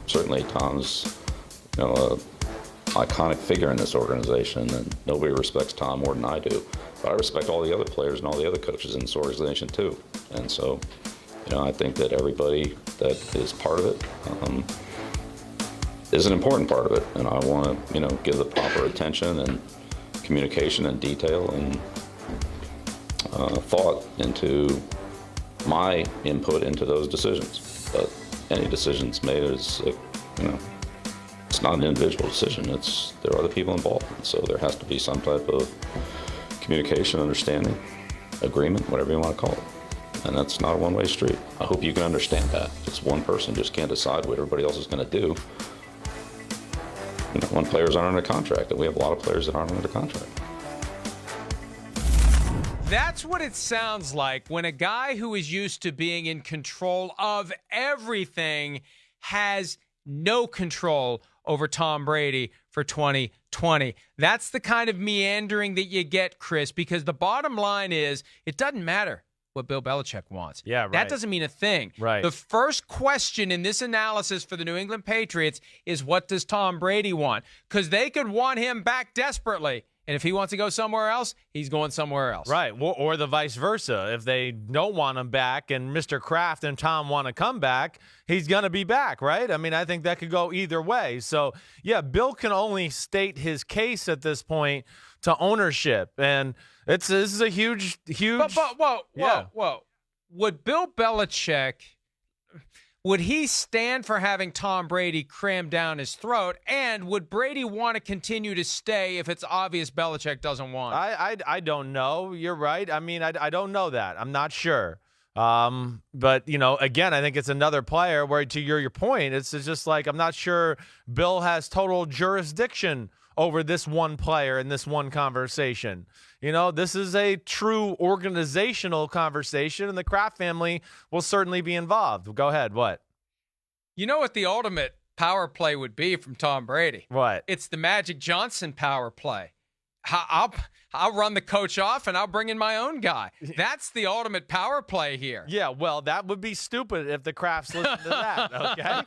certainly Tom's, a iconic figure in this organization, and nobody respects Tom more than I do. But I respect all the other players and all the other coaches in this organization too. And so, I think that everybody that is part of it is an important part of it, and I want to, give the proper attention and communication and detail and thought into my input into those decisions. But any decisions made is, it's not an individual decision. There are other people involved, and so there has to be some type of communication, understanding, agreement, whatever you want to call it. And that's not a one-way street. I hope you can understand that. Just one person just can't decide what everybody else is going to do. When players aren't under contract, and we have a lot of players that aren't under contract. That's what it sounds like when a guy who is used to being in control of everything has no control over Tom Brady for 2020. That's the kind of meandering that you get, Chris, because the bottom line is it doesn't matter what Bill Belichick wants. Yeah, right. That doesn't mean a thing. Right. The first question in this analysis for the New England Patriots is, what does Tom Brady want? Because they could want him back desperately. And if he wants to go somewhere else, he's going somewhere else. Right, or the vice versa. If they don't want him back and Mr. Kraft and Tom want to come back, he's going to be back, right? I mean, I think that could go either way. So, yeah, Bill can only state his case at this point to ownership. And this is a huge. Whoa. Would Bill Belichick, would he stand for having Tom Brady crammed down his throat? And would Brady want to continue to stay if it's obvious Belichick doesn't want it? I don't know. You're right. I mean, I don't know that. I'm not sure. But, again, I think it's another player where, to your point, it's just like, I'm not sure Bill has total jurisdiction over this one player in this one conversation. This is a true organizational conversation, and the Kraft family will certainly be involved. Go ahead. What? You know what the ultimate power play would be from Tom Brady? What? It's the Magic Johnson power play. I'll run the coach off, and I'll bring in my own guy. That's the ultimate power play here. Yeah, well, that would be stupid if the Krafts listen to that, okay?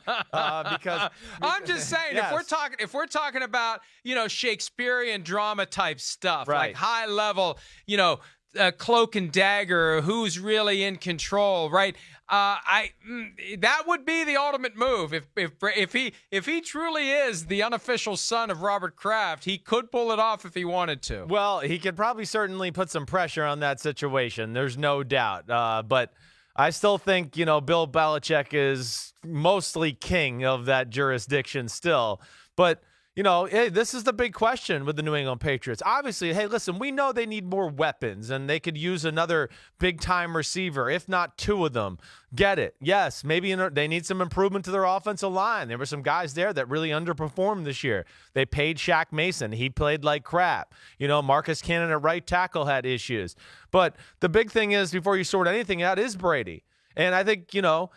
Because I'm just saying, yes. if we're talking about Shakespearean drama type stuff, right, like high level, cloak and dagger, who's really in control, right? That would be the ultimate move. If he truly is the unofficial son of Robert Kraft, he could pull it off if he wanted to. Well, he could probably certainly put some pressure on that situation. There's no doubt. But I still think, Bill Belichick is mostly king of that jurisdiction still. But hey, this is the big question with the New England Patriots. Obviously, hey, listen, we know they need more weapons, and they could use another big-time receiver, if not two of them. Get it. Yes, maybe they need some improvement to their offensive line. There were some guys there that really underperformed this year. They paid Shaq Mason. He played like crap. Marcus Cannon at right tackle had issues. But the big thing is, before you sort anything out, is Brady. And I think,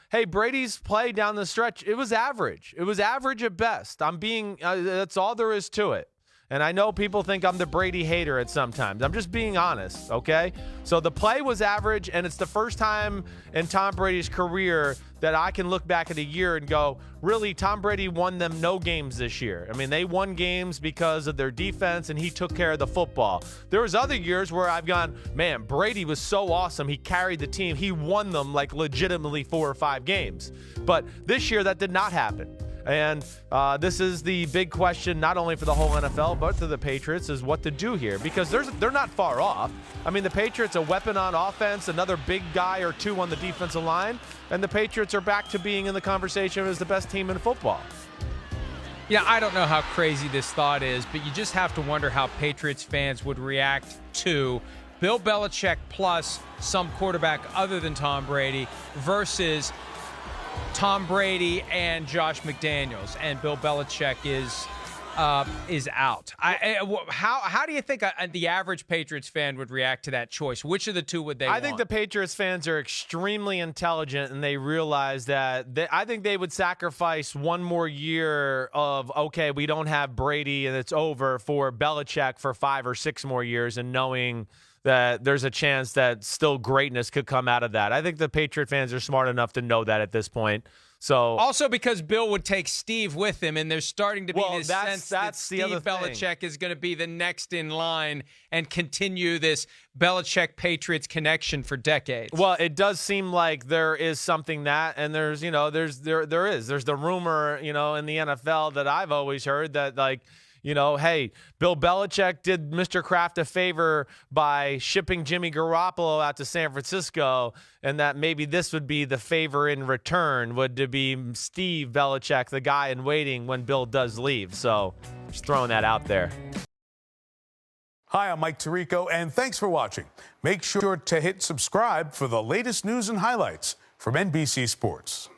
hey, Brady's play down the stretch, it was average. It was average at best. That's all there is to it. And I know people think I'm the Brady hater at sometimes. I'm just being honest, okay? So the play was average, and it's the first time in Tom Brady's career that I can look back at a year and go, really, Tom Brady won them no games this year. I mean, they won games because of their defense, and he took care of the football. There was other years where I've gone, man, Brady was so awesome. He carried the team. He won them like legitimately 4 or 5 games. But this year, that did not happen. And this is the big question, not only for the whole NFL, but to the Patriots, is what to do here. Because they're not far off. I mean, the Patriots, a weapon on offense, another big guy or two on the defensive line, and the Patriots are back to being in the conversation as the best team in football. I don't know how crazy this thought is, but you just have to wonder how Patriots fans would react to Bill Belichick plus some quarterback other than Tom Brady versus Tom Brady and Josh McDaniels, and Bill Belichick is out. How do you think the average Patriots fan would react to that choice? Which of the two would they want? I think the Patriots fans are extremely intelligent, and they realize that I think they would sacrifice one more year of, okay, we don't have Brady and it's over, for Belichick for 5 or 6 more years, and knowing that there's a chance that still greatness could come out of that. I think the Patriot fans are smart enough to know that at this point. So also because Bill would take Steve with him, and there's starting to be this sense that that's the Steve other thing. Belichick is going to be the next in line and continue this Belichick-Patriots connection for decades. Well, it does seem like there is something and there's the rumor, in the NFL that I've always heard that, like, hey, Bill Belichick did Mr. Kraft a favor by shipping Jimmy Garoppolo out to San Francisco, and that maybe this would be the favor in return, would to be Steve Belichick, the guy in waiting when Bill does leave. So just throwing that out there. Hi, I'm Mike Tirico, and thanks for watching. Make sure to hit subscribe for the latest news and highlights from NBC Sports.